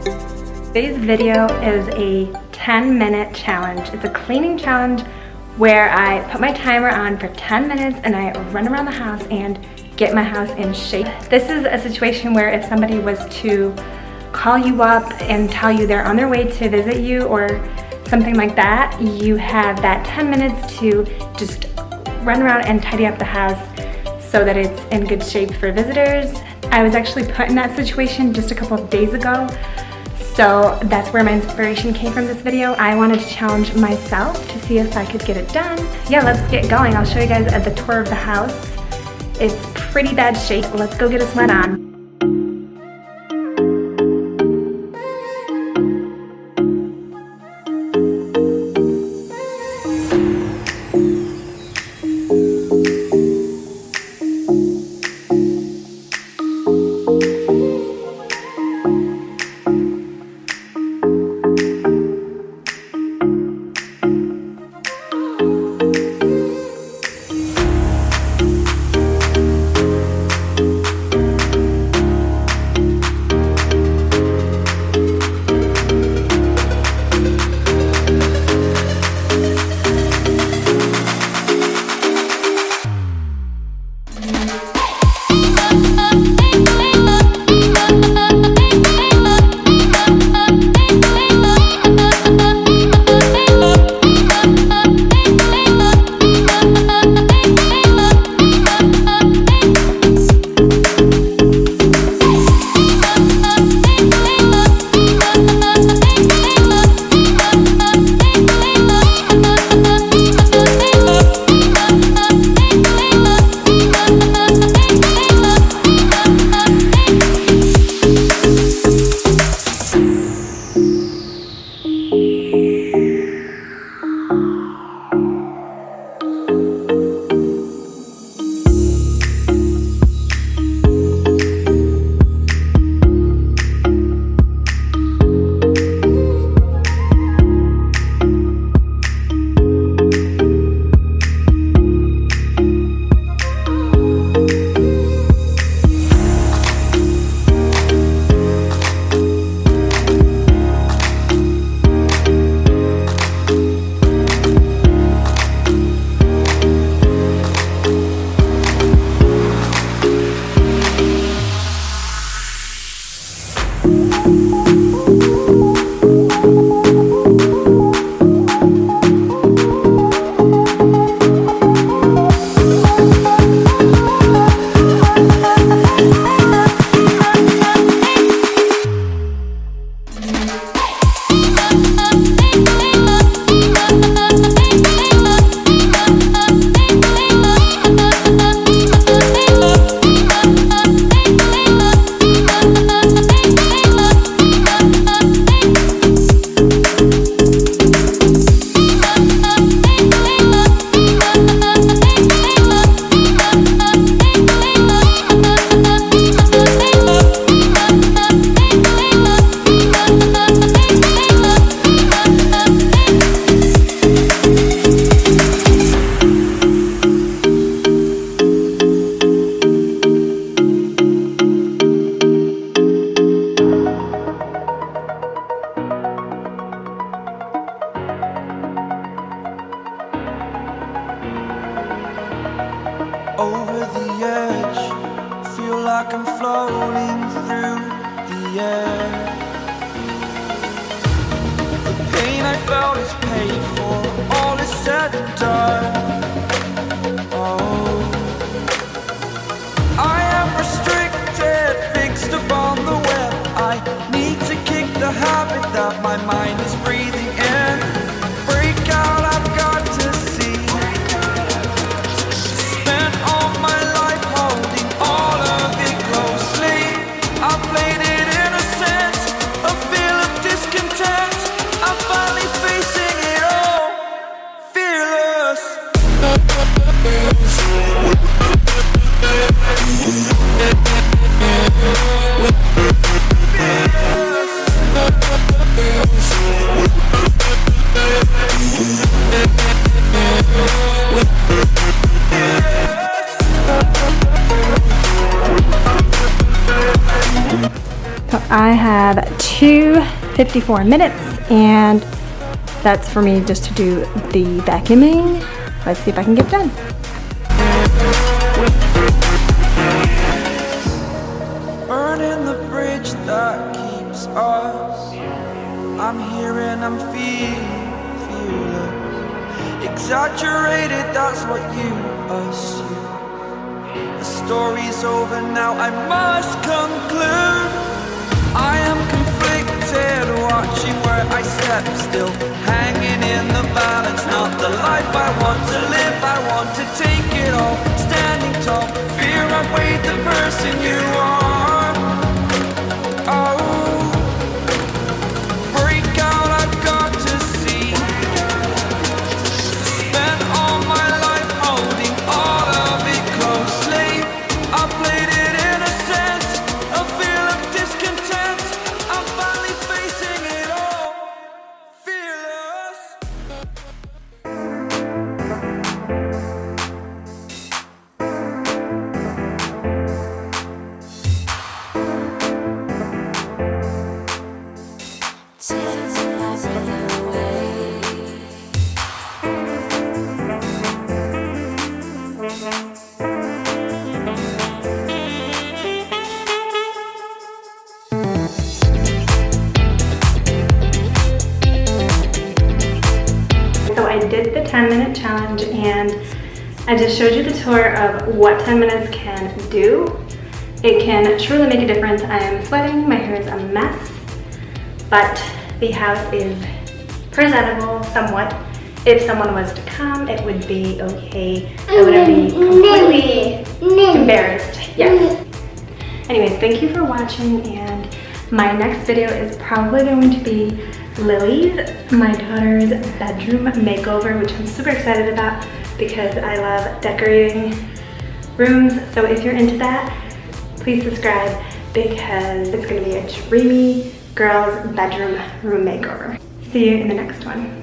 Today's video is a 10-minute challenge. It's a cleaning challenge where I put my timer on for 10 minutes and I run around the house and get my house in shape. This is a situation where if somebody was to call you up and tell you they're on their way to visit you or something like that, you have that 10 minutes to just run around and tidy up the house so that it's in good shape for visitors. I was actually put in that situation just a couple of days ago, so that's where my inspiration came from this video. I wanted to challenge myself to see if I could get it done. Yeah, let's get going. I'll show you guys the tour of the house. It's pretty bad shape. Let's go get a sweat on. Over the edge, feel like I'm floating through the air. The pain I felt is paid for, all is said and done. Oh, I am restricted, fixed upon the web. I need to kick the habit that my mind is breathing in. Break out, I've got to see. Spent all my life holding all of it closely. I played it innocent, a feel of discontent. I'm finally facing it all, fearless. I have 2:54 minutes, and that's for me just to do the vacuuming. Let's see if I can get it done. Burning the bridge that keeps us. I'm here and I'm fearless. Exaggerated, that's what you assume. The story's over now, I must conclude. I am conflicted, watching where I step still, hanging in the balance. Not the life I want to live, I want to take it all. Standing tall, fear outweighed the person you are. Oh, break out, I've got to see. Spent all my life holding all of it closely. I played it innocent, a feel of discontent. I'm finally facing it all, fearless. So I did the 10-minute challenge, and I just showed you the tour of what 10 minutes can do. It can truly make a difference. I am sweating, my hair is a mess, but the house is presentable somewhat. If someone was to come, it would be okay. I wouldn't be completely embarrassed. Yes. Anyways, thank you for watching, and my next video is probably going to be Lily's, my daughter's bedroom makeover, which I'm super excited about because I love decorating rooms. So if you're into that, please subscribe because it's going to be a dreamy girl's bedroom room makeover. See you in the next one.